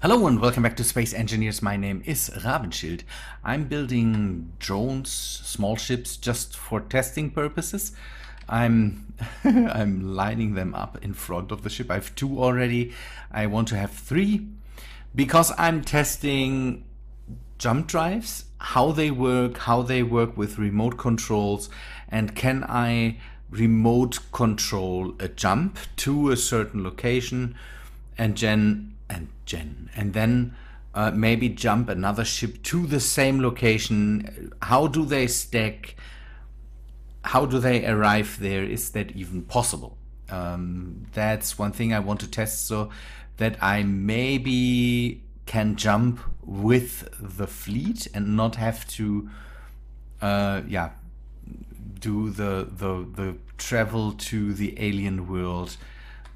Hello and welcome back to Space Engineers. My name is Rabenschild. I'm building drones, small ships, just for testing purposes. I'm I'm lining them up in front of the ship. I have two already. I want to have three because I'm testing jump drives, how they work with remote controls, and can I remote control a jump to a certain location and then maybe jump another ship to the same location. How do they stack? How do they arrive there? Is that even possible? That's one thing I want to test, so that I maybe can jump with the fleet and not have to do the travel to the alien world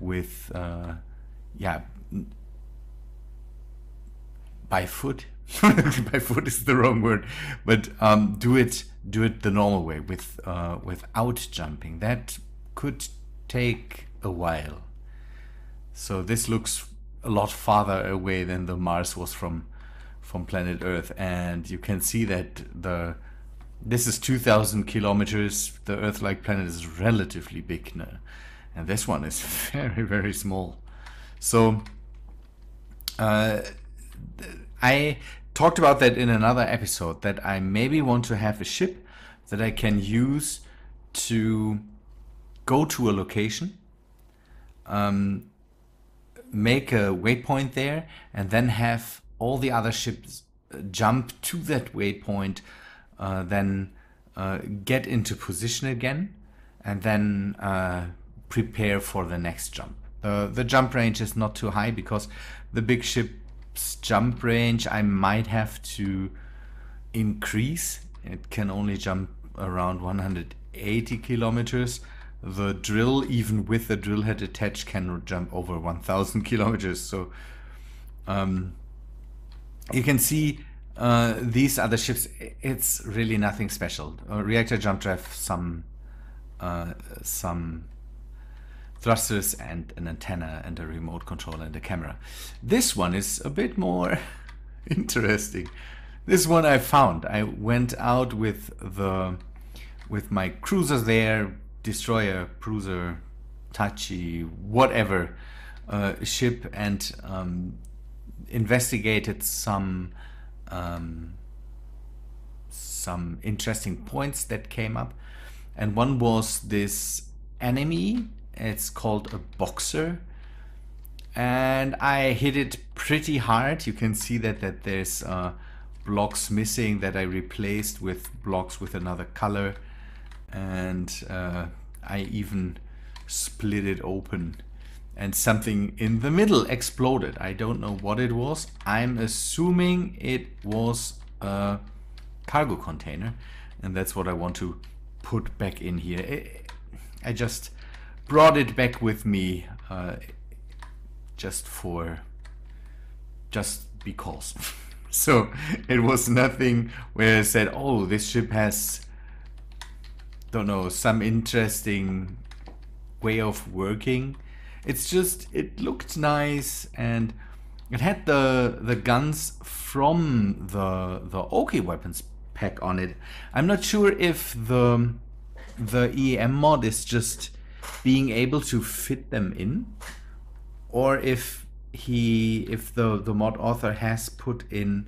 with by foot. By foot is the wrong word, but do it the normal way without jumping. That could take a while. So this looks a lot farther away than the Mars was from planet Earth, and you can see that this is 2,000 kilometers. The Earth-like planet is relatively big now, and this one is very, very small. So I talked about that in another episode, that I maybe want to have a ship that I can use to go to a location, make a waypoint there, and then have all the other ships jump to that waypoint, then get into position again, and then prepare for the next jump. The jump range is not too high because the big ship's jump range I might have to increase. It can only jump around 180 kilometers. The drill, even with the drill head attached, can jump over 1,000 kilometers. So you can see these other ships, it's really nothing special. Reactor jump drive, some thrusters and an antenna and a remote control and a camera. This one is a bit more interesting. This one I found. I went out with my cruisers there, destroyer, cruiser, Tachi, whatever ship, and investigated some interesting points that came up. And one was this enemy. It's called a boxer, and I hit it pretty hard. You can see that there's blocks missing that I replaced with blocks with another color, and I even split it open, and something in the middle exploded. I don't know what it was. I'm assuming it was a cargo container, and that's what I want to put back in here. I just brought it back with me just because. So it was nothing where I said, oh, this ship has, don't know, some interesting way of working. It's just, it looked nice, and it had the guns from the OK weapons pack on it. I'm not sure if the EM mod is just being able to fit them in, or if the mod author has put in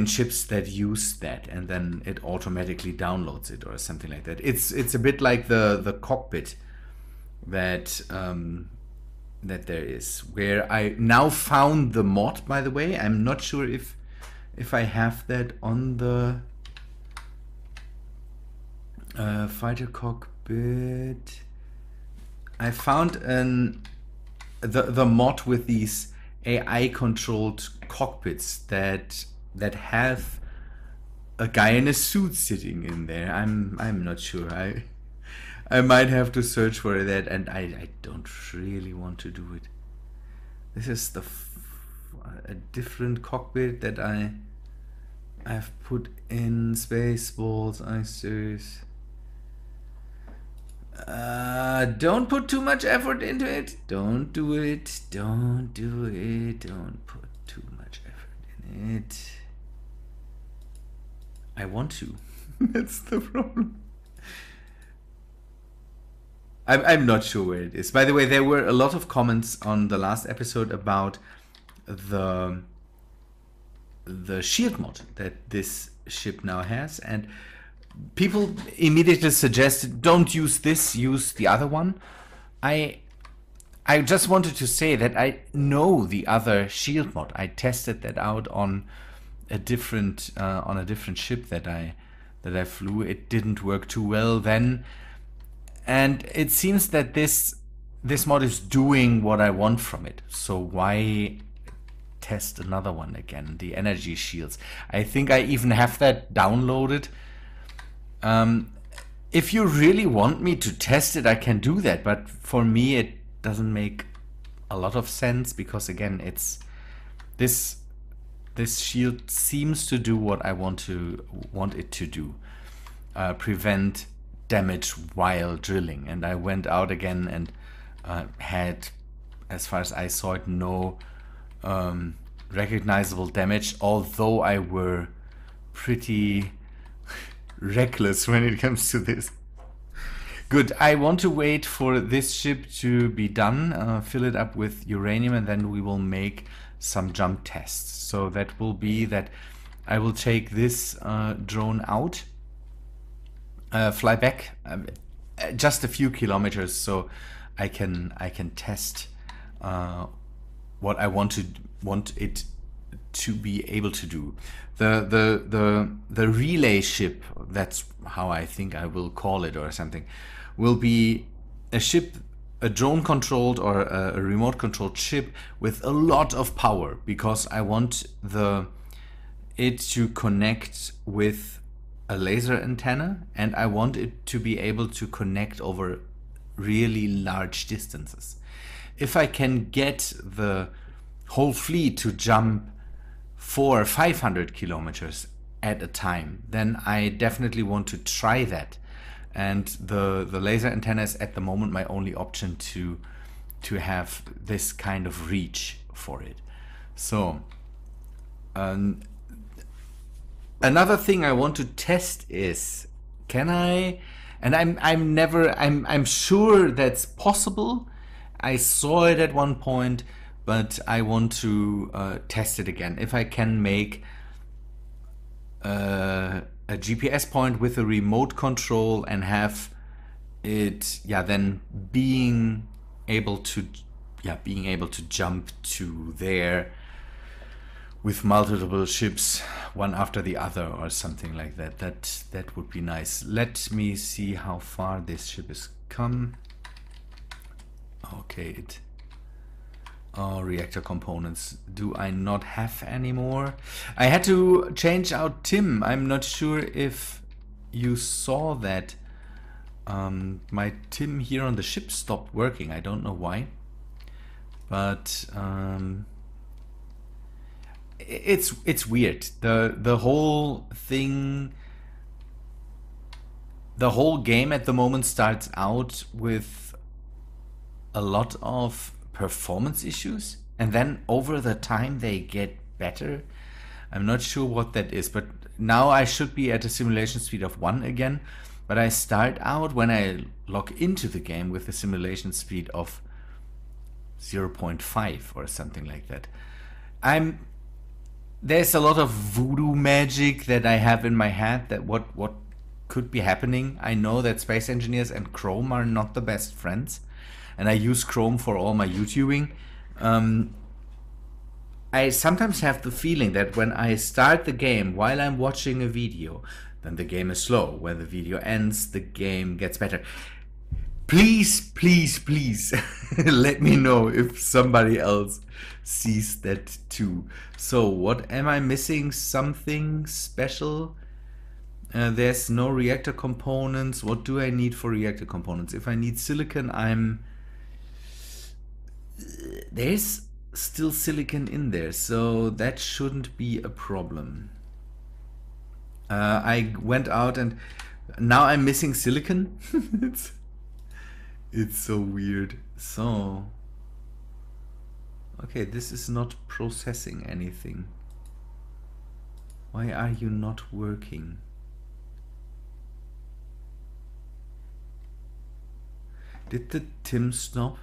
ships that use that, and then it automatically downloads it or something like that. It's a bit like the cockpit that there is, where I now found the mod, by the way. I'm not sure if I have that on the fighter cockpit. I found the mod with these AI controlled cockpits that have a guy in a suit sitting in there. I'm not sure. I might have to search for that, and I don't really want to do it. This is a different cockpit that I've put in Spaceballs. I series. Don't put too much effort into it. Don't do it. Don't do it. Don't put too much effort in it. I want to. That's the problem. I'm not sure where it is. By the way, there were a lot of comments on the last episode about the shield mod that this ship now has, and people immediately suggested don't use this, use the other one. I just wanted to say that I know the other shield mod. I tested that out on a different ship that I flew. It didn't work too well then, and it seems that this mod is doing what I want from it. So why test another one again? The energy shields. I think I even have that downloaded. If you really want me to test it, I can do that, but for me it doesn't make a lot of sense, because again, it's this shield seems to do what I want it to do. Prevent damage while drilling. And I went out again and had, as far as I saw it, no recognizable damage, although I were pretty reckless when it comes to this. Good. I want to wait for this ship to be done, fill it up with uranium, and then we will make some jump tests. So that will be that I will take this drone out, fly back just a few kilometers, so I can test what I want it to be able to do. The relay ship, that's how I think I will call it or something, will be a ship, a drone controlled or a remote controlled ship with a lot of power, because I want it to connect with a laser antenna, and I want it to be able to connect over really large distances. If I can get the whole fleet to jump 400 or 500 kilometers at a time, then I definitely want to try that. And the laser antenna is at the moment my only option to have this kind of reach for it. So another thing I want to test is, can I, and I'm sure that's possible. I saw it at one point, but I want to test it again. If I can make a GPS point with a remote control and have it, then being able to jump to there with multiple ships, one after the other or something like that. That would be nice. Let me see how far this ship has come. Okay, reactor components. Do I not have any more? I had to change out Tim. I'm not sure if you saw that. My Tim here on the ship stopped working. I don't know why, but it's weird. The whole thing, the whole game at the moment starts out with a lot of performance issues, and then over the time they get better. I'm not sure what that is, but now I should be at a simulation speed of 1 again, but I start out when I log into the game with a simulation speed of 0.5 or something like that. There's a lot of voodoo magic that I have in my head that what could be happening. I know that Space Engineers and Chrome are not the best friends, and I use Chrome for all my YouTubing. I sometimes have the feeling that when I start the game while I'm watching a video, then the game is slow. When the video ends, the game gets better. Please, please, please let me know if somebody else sees that too. So what am I missing? Something special? There's no reactor components. What do I need for reactor components? If I need silicon, there's still silicon in there, so that shouldn't be a problem. I went out and now I'm missing silicon. It's so weird. So, okay, this is not processing anything. Why are you not working? Did the Tim stop?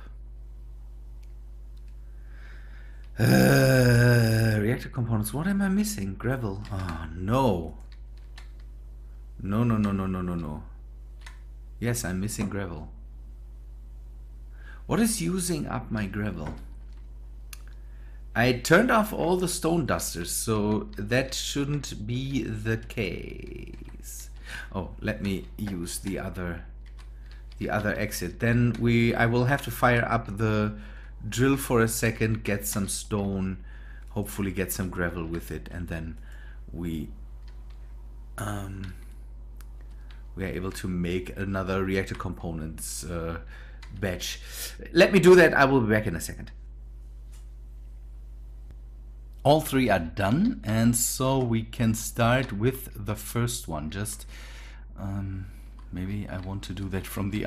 Reactor components. What am I missing? Gravel. Oh, no. No. Yes, I'm missing gravel. What is using up my gravel? I turned off all the stone dusters, so that shouldn't be the case. Oh, let me use the other exit. Then I will have to fire up the drill for a second, get some stone, hopefully get some gravel with it, and then we are able to make another reactor components batch. Let me do that. I will be back in a second. All three are done, and so we can start with the first one. Just maybe I want to do that from the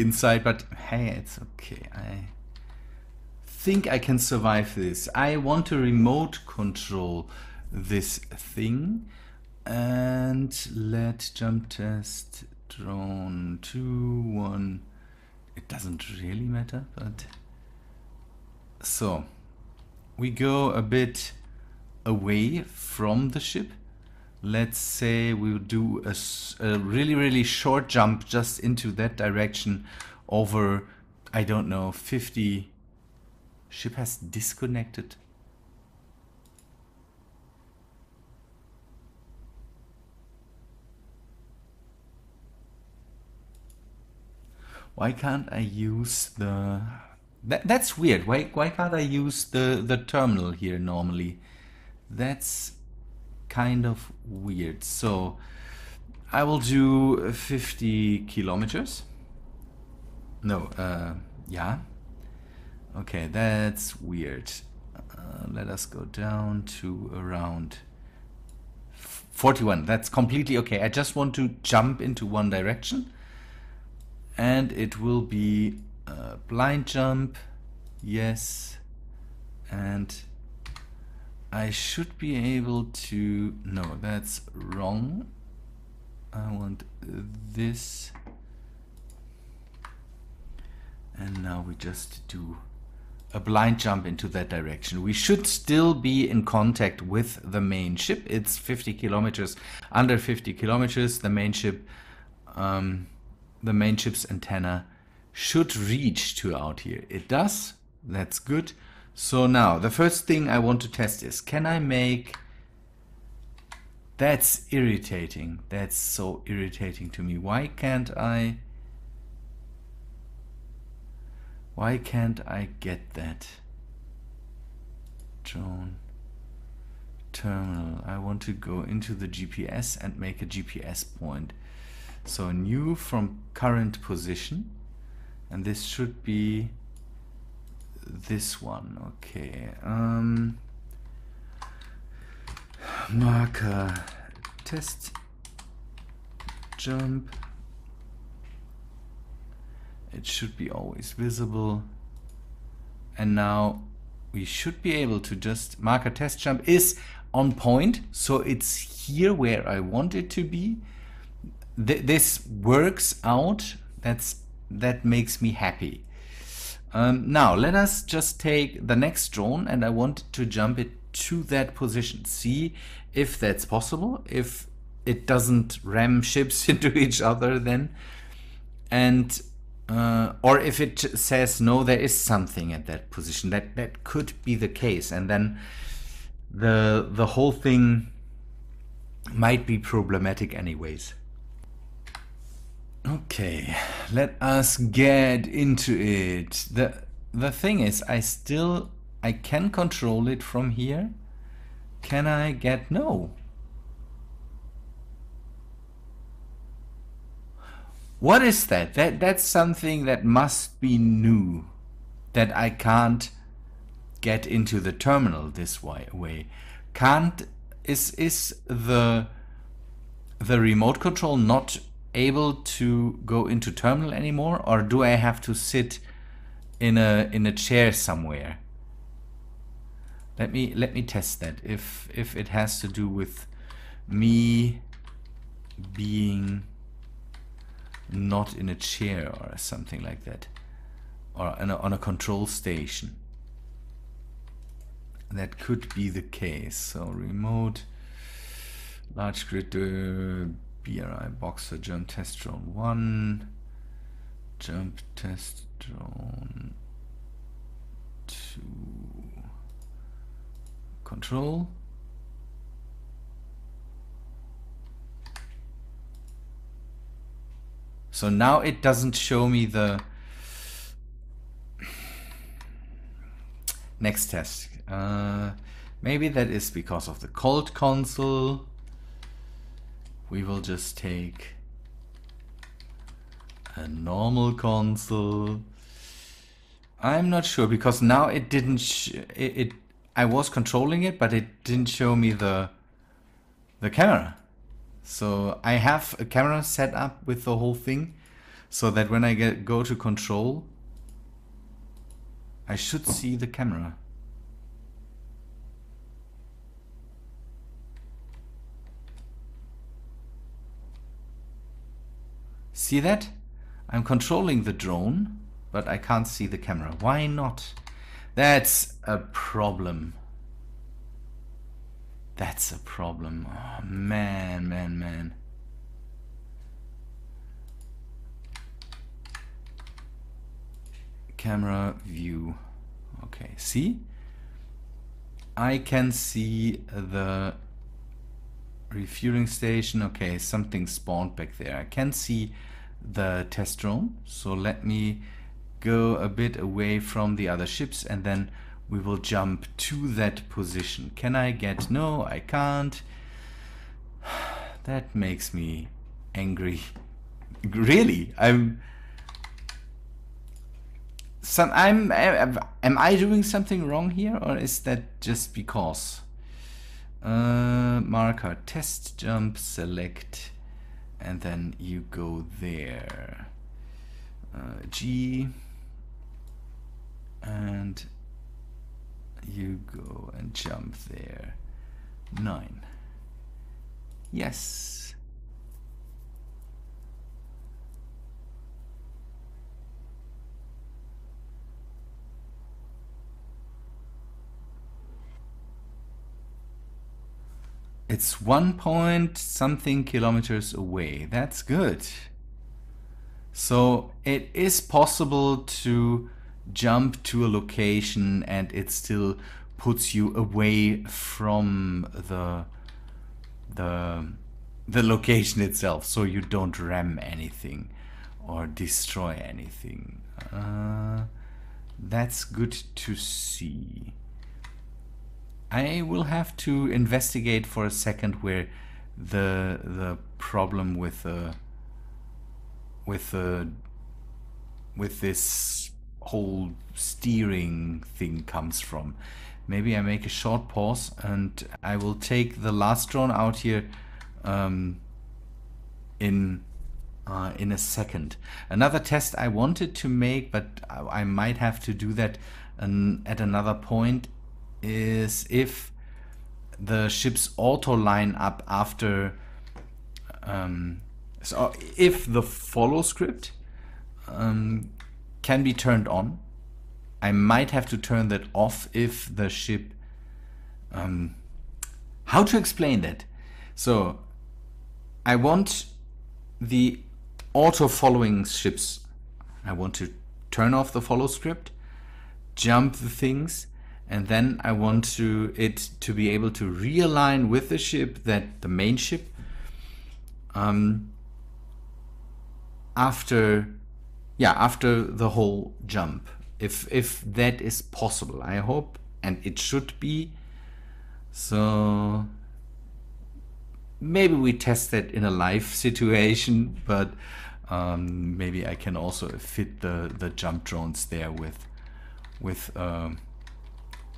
inside, but hey, it's okay. I think I can survive this. I want to remote control this thing, and let jump test drone 2 1. It doesn't really matter, but so we go a bit away from the ship. Let's say we'll do a really short jump just into that direction over, I don't know, 50. Ship has disconnected. Why can't I use the... That's weird. Why can't I use the terminal here normally? That's kind of weird. So I will do 50 kilometers. No, yeah. Okay, that's weird. Let us go down to around 41. That's completely okay. I just want to jump into one direction. And it will be a blind jump. Yes. And I should be able to... No, that's wrong. I want this. And now we just do a blind jump into that direction. We should still be in contact with the main ship. It's 50 kilometers, under 50 kilometers. The main ship, the main ship's antenna should reach to out here. It does. That's good. So now the first thing I want to test is, can I make... That's irritating. That's so irritating to me. Why can't I get that? Drone terminal. I want to go into the GPS and make a GPS point. So new from current position, and this should be this one. Okay. Marker test jump. It should be always visible, and now we should be able to just marker test jump is on point, so it's here where I want it to be. This works out. That makes me happy. Now let us just take the next drone, and I want to jump it to that position. See if that's possible, if it doesn't ram ships into each other then, and or if it says no, there is something at that position. That could be the case, and then the whole thing might be problematic anyways. Okay, let us get into it. The thing is, I can control it from here. Can I get no? What is that? That's something that must be new, that I can't get into the terminal this way. Is the remote control not able to go into terminal anymore, or do I have to sit in a chair somewhere? Let me test that, if it has to do with me being not in a chair or something like that, or on a control station. That could be the case. So remote large grid BRI boxer jump test drone 1, jump test drone 2, control. So now it doesn't show me the next test. Maybe that is because of the cold console. We will just take a normal console. I'm not sure, because now it didn't I was controlling it, but it didn't show me the camera. So I have a camera set up with the whole thing, so that when I go to control, I should see the camera. See that? I'm controlling the drone, but I can't see the camera. Why not? That's a problem. That's a problem. Oh, man. Camera view. Okay, see? I can see the refueling station. Okay, something spawned back there. I can see the test drone. So let me go a bit away from the other ships, and then we will jump to that position. Can I get... No, I can't. That makes me angry. Really? Am I doing something wrong here, or is that just because? Marker, test jump, select, and then you go there. G, and you go and jump there. 9. Yes. It's 1 point something kilometers away. That's good. So it is possible to jump to a location and it still puts you away from the location itself, so you don't ram anything or destroy anything. That's good to see. I will have to investigate for a second where the problem with this whole steering thing comes from. Maybe I make a short pause and I will take the last drone out here in a second. Another test I wanted to make, but I might have to do that at another point, is if the ships auto line up after so if the follow script can be turned on. I might have to turn that off if the ship how to explain that? So I want the auto following ships, I want to turn off the follow script, jump the things, and then I want it to be able to realign with the ship, that the main ship, after the whole jump. If that is possible, I hope, and it should be. So maybe we test that in a live situation, but maybe I can also fit the jump drones there with a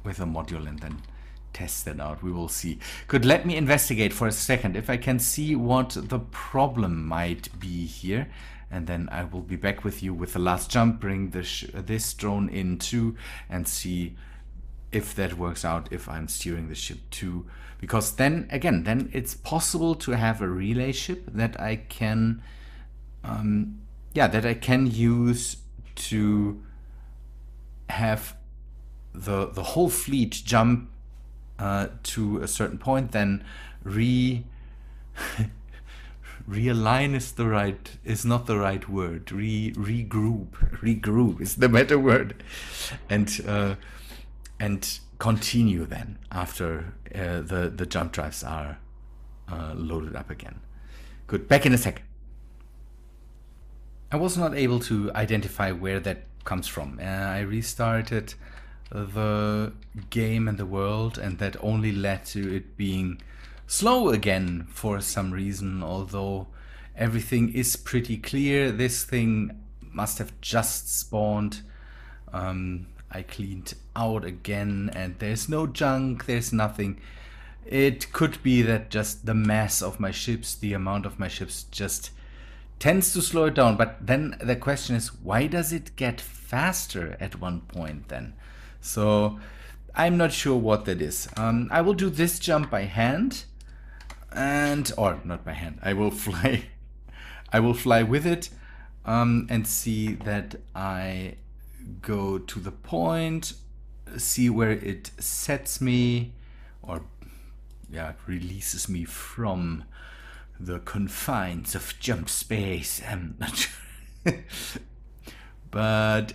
module and then test that out. We will see. Good, let me investigate for a second if I can see what the problem might be here. And then I will be back with you with the last jump, bring this drone in too, and see if that works out, if I'm steering the ship too. Because then, again, then it's possible to have a relay ship that I can, that I can use to have the whole fleet jump to a certain point, then realign is not the right word. Regroup is the better word, and continue then after the jump drives are loaded up again. Good, back in a sec. I was not able to identify where that comes from. I restarted the game and the world, and that only led to it being slow again for some reason, although everything is pretty clear. This thing must have just spawned. I cleaned out again and there's no junk, there's nothing. It could be that just the mass of my ships, the amount of my ships just tends to slow it down. But then the question is, why does it get faster at one point then? So I'm not sure what that is. I will do this jump by hand, or not by hand. I will fly with it, and see that I go to the point, see where it sets me, or releases me from the confines of jump space. I'm not sure. But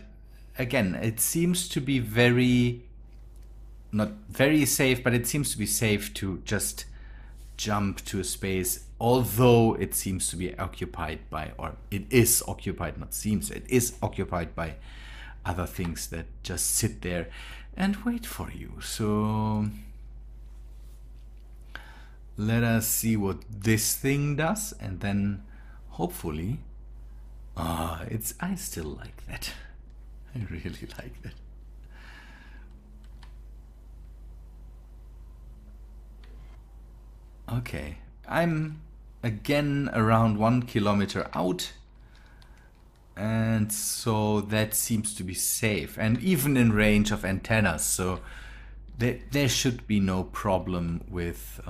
again, it seems to be not very safe, but it seems to be safe to just jump to a space, although it seems to be occupied by, or it is occupied, not seems, it is occupied by other things that just sit there and wait for you. So let us see what this thing does, and then hopefully, I still like that. I really like that. Okay, I'm again around 1 kilometer out, and so that seems to be safe, and even in range of antennas, so there should be no problem with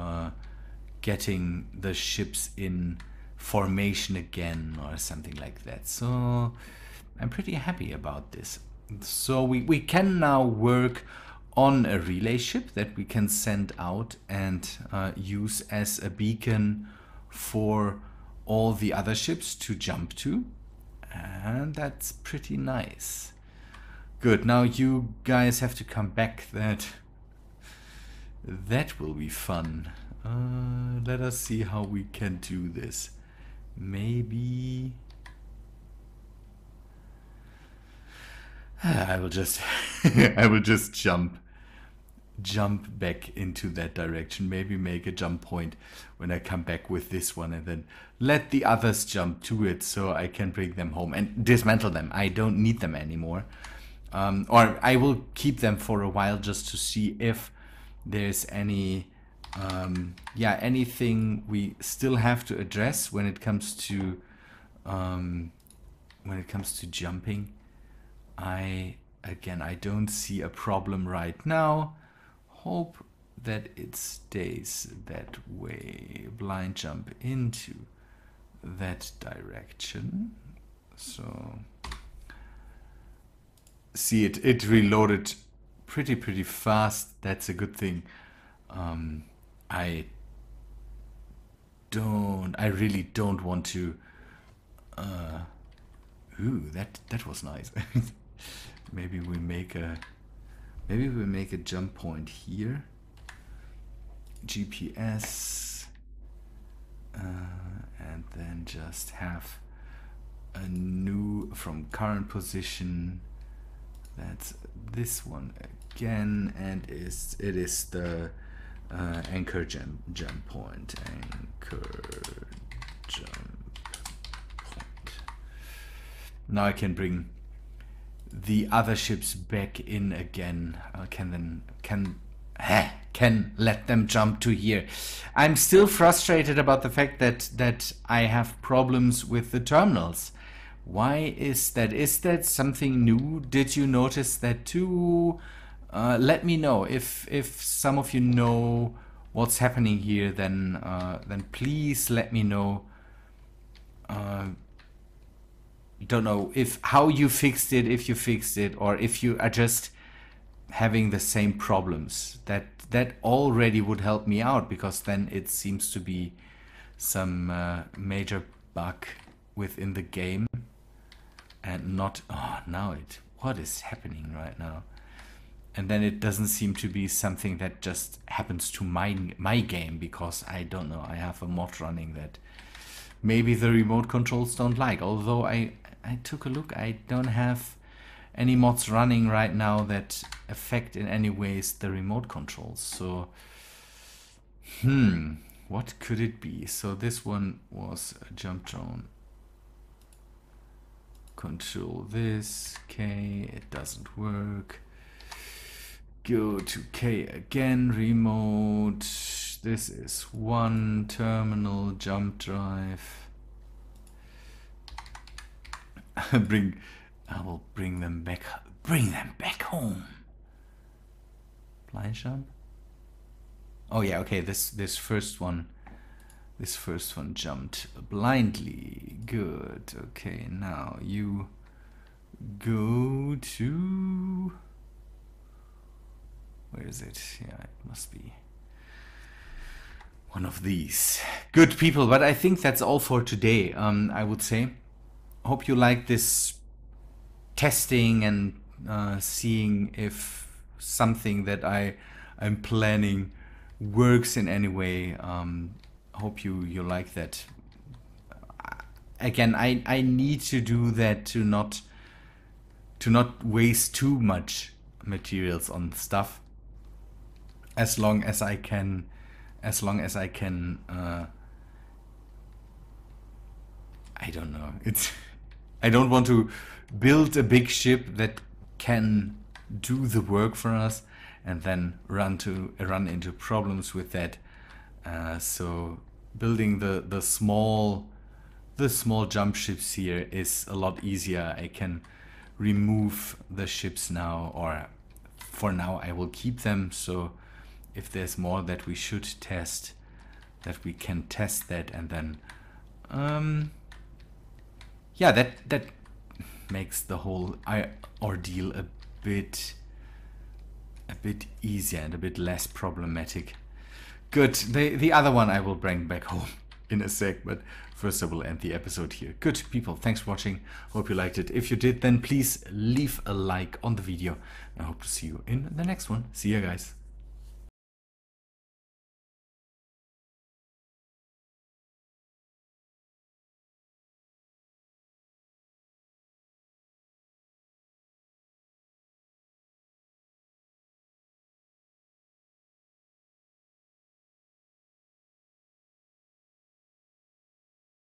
getting the ships in formation again or something like that. So I'm pretty happy about this. So we can now work on a relay ship that we can send out and use as a beacon for all the other ships to jump to. And that's pretty nice. Good, now you guys have to come back. That will be fun. Let us see how we can do this. Maybe I will just jump back into that direction. Maybe make a jump point when I come back with this one, and then let the others jump to it so I can bring them home and dismantle them. I don't need them anymore. Or I will keep them for a while just to see if there's any anything we still have to address when it comes to jumping. I don't see a problem right now. Hope that it stays that way. Blind jump into that direction. So see, it reloaded pretty fast. That's a good thing. I really don't want to that was nice. Maybe we make a jump point here. GPS, and then just have a new from current position. That's this one again, and it is the anchor jump point. Anchor jump point. Now I can bring the other ships back in again. can let them jump to here. I'm still frustrated about the fact that I have problems with the terminals. Why is that? Is that something new? Did you notice that too? Let me know if some of you know what's happening here. Then please let me know. Don't know how you fixed it, if you fixed it, or if you are just having the same problems. That already would help me out, because then it seems to be some major bug within the game and not what is happening right now? And then it doesn't seem to be something that just happens to my game, because I don't know, I have a mod running that maybe the remote controls don't like. Although I took a look, I don't have any mods running right now that affect in any ways the remote controls. So what could it be? So this one was a jump drone. Control this. K, it doesn't work. Go to K again, remote. This is one terminal jump drive. I will bring them back. Bring them back home. Blind jump. Oh yeah, okay. This first one jumped blindly. Good. Okay, now you go to. Where is it? Yeah, it must be one of these. Good people, but I think that's all for today. I would say. Hope you like this testing and seeing if something that I'm planning works in any way. Hope you like that. Again, I need to do that to not waste too much materials on stuff. As long as I can I don't know. I don't want to build a big ship that can do the work for us and then run into problems with that. So building the small jump ships here is a lot easier. I can remove the ships now, or for now I will keep them. So if there's more that we should test, that we can test that, and then yeah, that makes the whole ordeal a bit easier and a bit less problematic. Good. The other one I will bring back home in a sec, but first I will end the episode here. Good people, thanks for watching. Hope you liked it. If you did, then please leave a like on the video. I hope to see you in the next one. See ya, guys.